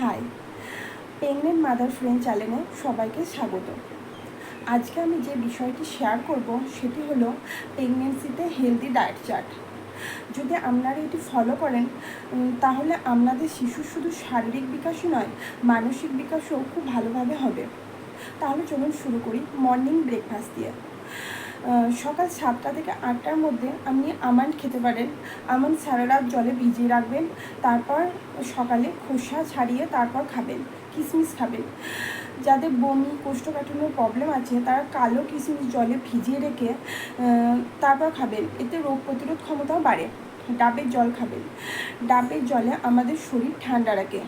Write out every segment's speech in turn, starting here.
High, pregnant mother friend চ্যানেলে সবাইকে স্বাগত। আজকে আমি যে বিষয়টি শেয়ার করব সেটি হলো প্রেগনেন্সিতে হেলদি ডায়েট চার্ট। যদি আপনারা এটি ফলো করেন তাহলে আপনাদের শিশুর শুধু শারীরিক বিকাশই নয়, মানসিক বিকাশও খুব ভালোভাবে হবে। তাহলে চলুন শুরু করি মর্নিং ব্রেকফাস্ট দিয়ে। সকাল 7টা থেকে 8টার মধ্যে আপনি আমন্ড খেতে পারেন। আমন্ড সারা রাত জলে ভিজিয়ে রাখবেন, তারপর সকালে খোসা ছাড়িয়ে তারপর খাবেন। কিশমিশ খাবেন। যাদের বমি কোষ্ঠকাঠিন্যর প্রবলেম আছে তারা কালো কিশমিশ জলে ভিজিয়ে রেখে তারপর খাবেন, এতে রোগ প্রতিরোধ ক্ষমতাও বাড়ে। ডাবের জল খাবেন। ডাবের জলে আমাদের শরীর ঠান্ডা রাখে।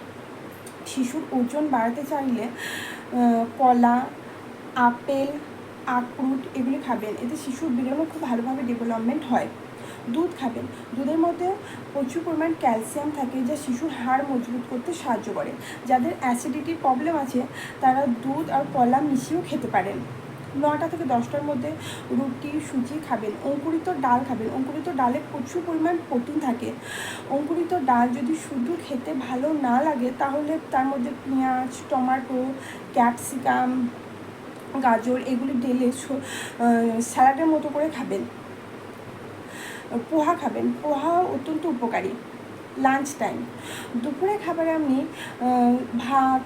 শিশুর ওজন বাড়াতে চাইলে কলা, আপেল, আখরোট এগুলি খাবেন, এতে শিশুর ব্রেনও খুব ভালোভাবে ডেভেলপমেন্ট হয়। দুধ খাবেন। দুধের মধ্যে প্রচুর পরিমাণ ক্যালসিয়াম থাকে, যা শিশুর হাড় মজবুত করতে সাহায্য করে। যাদের অ্যাসিডিটির প্রবলেম আছে তারা দুধ আর কলা মিশিয়েও খেতে পারেন। 9টা থেকে 10টার মধ্যে রুটি সুজি খাবেন। অঙ্কুরিত ডাল খাবেন। অঙ্কুরিত ডালে প্রচুর পরিমাণ প্রোটিন থাকে। অঙ্কুরিত ডাল যদি শুধু খেতে ভালো না লাগে তাহলে তার মধ্যে পেঁয়াজ, টমেটো, ক্যাপসিকাম, গাজর এগুলি ঢেলে স্যালাডের মতো করে খাবেন। পোহা খাবেন। পোহা অত্যন্ত উপকারী। লাঞ্চ টাইম, দুপুরে খাবারে আপনি ভাত,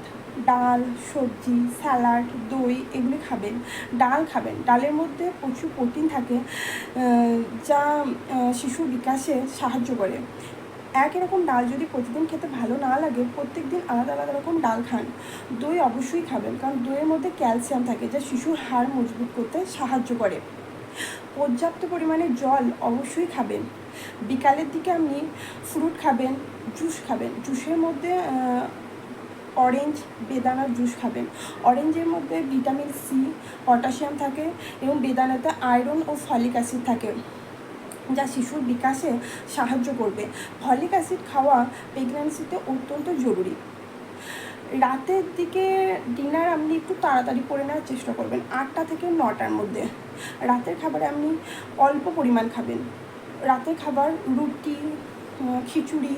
ডাল, সবজি, স্যালাড, দই এগুলি খাবেন। ডাল খাবেন। ডালের মধ্যে প্রচুর প্রোটিন থাকে, যা শিশুর বিকাশে সাহায্য করে। একই রকম ডাল যদি প্রতিদিন খেতে ভালো না লাগে, প্রত্যেক দিন আলাদা আলাদা রকম ডাল খান। দই অবশ্যই খাবেন, কারণ দইয়ের মধ্যে ক্যালসিয়াম থাকে, যা শিশুর হাড় মজবুত করতে সাহায্য করে। পর্যাপ্ত পরিমাণে জল অবশ্যই খাবেন। বিকালের দিকে আপনি ফ্রুট খাবেন, জুস খাবেন। জুসের মধ্যে অরেঞ্জ, বেদানার জুস খাবেন। অরেঞ্জের মধ্যে ভিটামিন সি, পটাশিয়াম থাকে এবং বেদানাতে আয়রন ও ফলিক অ্যাসিড থাকে, যা শিশুর বিকাশে সাহায্য করবে। ফলিক অ্যাসিড খাওয়া প্রেগন্যান্সিতে অত্যন্ত জরুরি। রাতের দিকে ডিনার আপনি একটু তাড়াতাড়ি করে নেওয়ার চেষ্টা করবেন, 8টা থেকে 9টার মধ্যে। রাতের খাবারে আপনি অল্প পরিমাণ খাবেন। রাতের খাবার রুটি, খিচুড়ি,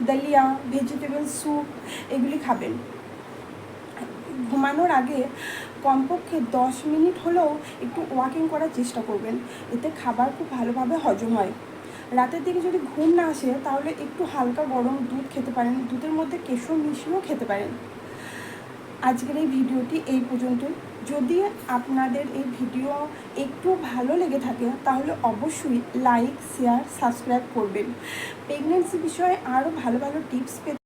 দালিয়া, ভেজিটেবল স্যুপ এগুলি খাবেন। ঘুমানোর আগে কমপক্ষে 10 মিনিট হলেও একটু ওয়াকিং করার চেষ্টা করবেন, এতে খাবার খুব ভালোভাবে হজম হয়। রাতের দিকে যদি ঘুম না আসে তাহলে একটু হালকা গরম দুধ খেতে পারেন। দুধের মধ্যে কেশর মিশিয়েও খেতে পারেন। আজকের এই ভিডিওটি এই পর্যন্তই। যদি আপনাদের এই ভিডিও একটু ভালো লেগে থাকে তাহলে অবশ্যই লাইক, শেয়ার, সাবস্ক্রাইব করবেন। প্রেগন্যান্সি বিষয়ে আরও ভালো ভালো টিপস পেতে